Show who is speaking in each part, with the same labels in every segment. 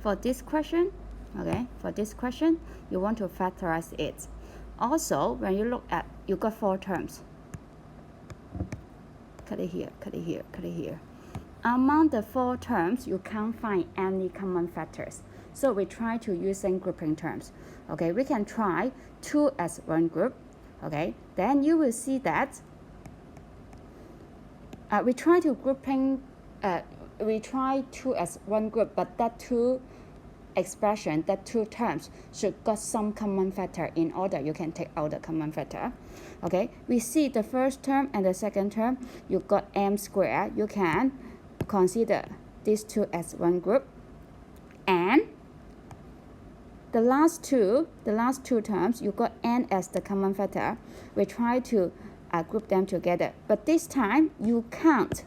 Speaker 1: for this question, okay, for this question, you want to factorize it. Also, when you look at, you got 4 terms. Cut it here, cut it here, cut it here. Among the 4 terms, you can't find any common factors. So we try to use same grouping terms. Okay, we can try 2 as one group. Okay, then you will see that we try 2 as one group, but that 2 expression, that 2 terms should got some common factor in order you can take out the common factor. Okay, we see the first term and the second term, you got m squared. You can consider these 2 as one group, and the last two terms, you got n as the common factor. We try to group them together, but this time you can't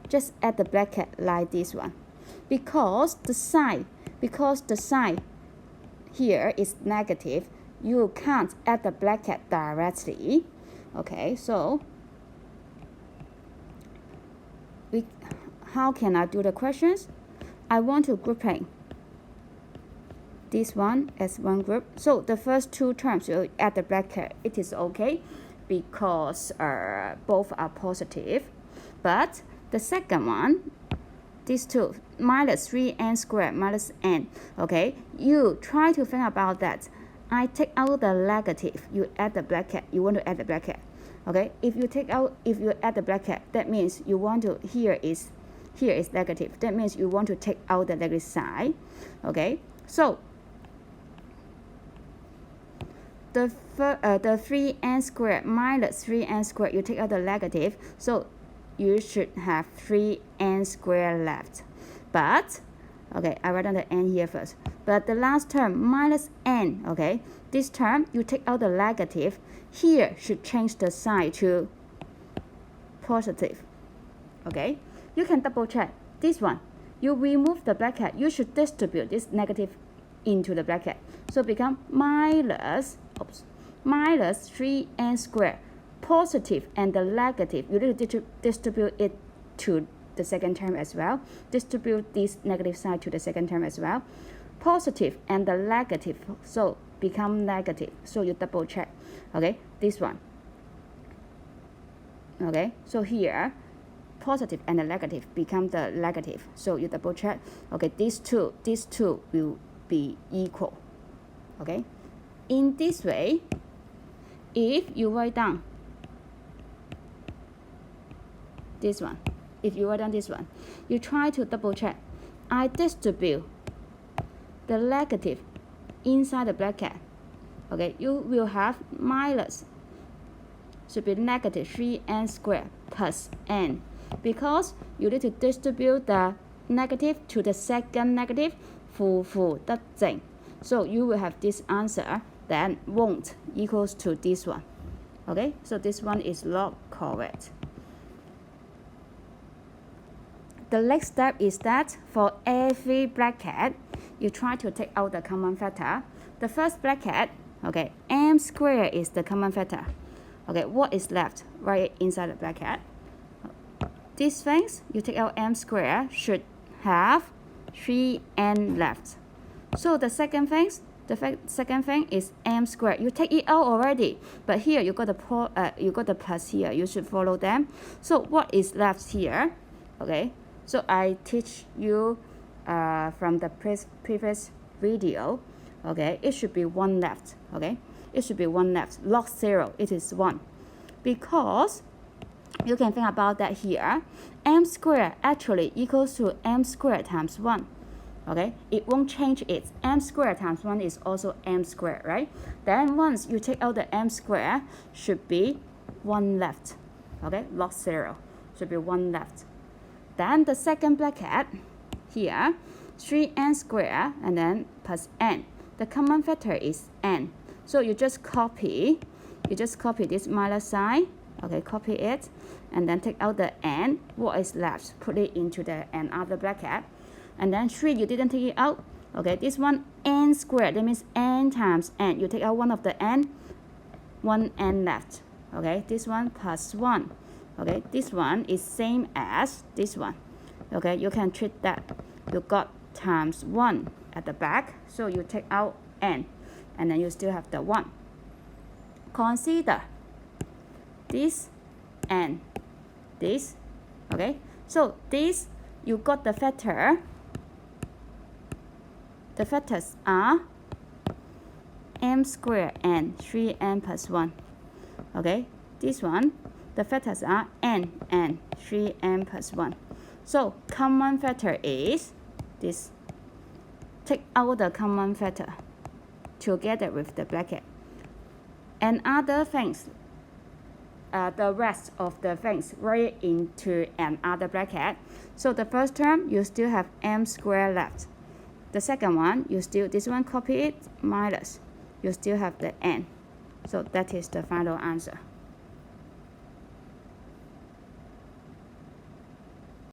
Speaker 1: just add the bracket like this one, because the sign here is negative. You can't add the bracket directly. Okay, so how can I do the questions? I want to grouping this one as one group. So the first 2 terms you add the bracket. It is okay because both are positive. But the second one, these 2, minus 3n squared minus n. Okay, you try to think about that. I take out the negative, you add the bracket, you want to add the bracket. Okay, if you add the bracket, that means you want to, here is negative. That means you want to take out the negative sign. Okay, so the 3n squared minus 3n squared, you take out the negative, so you should have 3n squared left. But okay, I write down the n here first. But the last term, minus n, okay, this term, you take out the negative. Here should change the sign to positive. Okay, you can double check this one. You remove the bracket, you should distribute this negative into the bracket. So become minus 3n squared. Positive and the negative, you need to distribute it to the second term as well. Distribute this negative sign to the second term as well. Positive and the negative, so become negative. So you double check. Okay, this one. Okay, so here, positive and the negative become the negative. So you double check. Okay, these two will be equal. Okay, in this way, if you write down this one, you try to double check. I distribute the negative inside the bracket. Okay, you will have minus, should be negative 3n squared plus n, because you need to distribute the negative to the second negative, 負得正. So you will have this answer, then won't equals to this one. Okay, so this one is not correct. The next step is that for every bracket, you try to take out the common factor. The first bracket, okay, m squared is the common factor. Okay, what is left right inside the bracket? These things, you take out m squared, should have 3n left. So the second thing is m squared. You take it out already, but here you got the plus here. You should follow them. So what is left here? Okay, so I teach you from the previous video. Okay, it should be 1 left. Okay, it should be 1 left. Log 0, it is 1, because you can think about that here. M squared actually equals to m squared times 1. Okay, it won't change it. M squared times 1 is also m squared, right? Then once you take out the m squared, should be 1 left. Okay, log 0 should be 1 left. Then the second bracket here, 3n squared and then plus n. The common factor is n. So you just copy this minus sign. Okay, copy it, and then take out the n. What is left? Put it into the another bracket. And then 3, you didn't take it out. Okay, this one n squared, that means n times n. You take out one of the n, 1n left. Okay, this one plus 1. Okay, this one is same as this one. Okay, you can treat that. You got times 1. at the back, so you take out n, and then you still have the 1. Consider this and this, okay? So this, you got the factor. The factors are m squared and 3n plus 1, okay? This one, the factors are n and 3n plus 1. So common factor is this. Take out the common factor together with the bracket. And other things, the rest of the things write into another bracket. So the first term, you still have m squared left. The second one, you still, this one copy it, minus. You still have the n. So that is the final answer.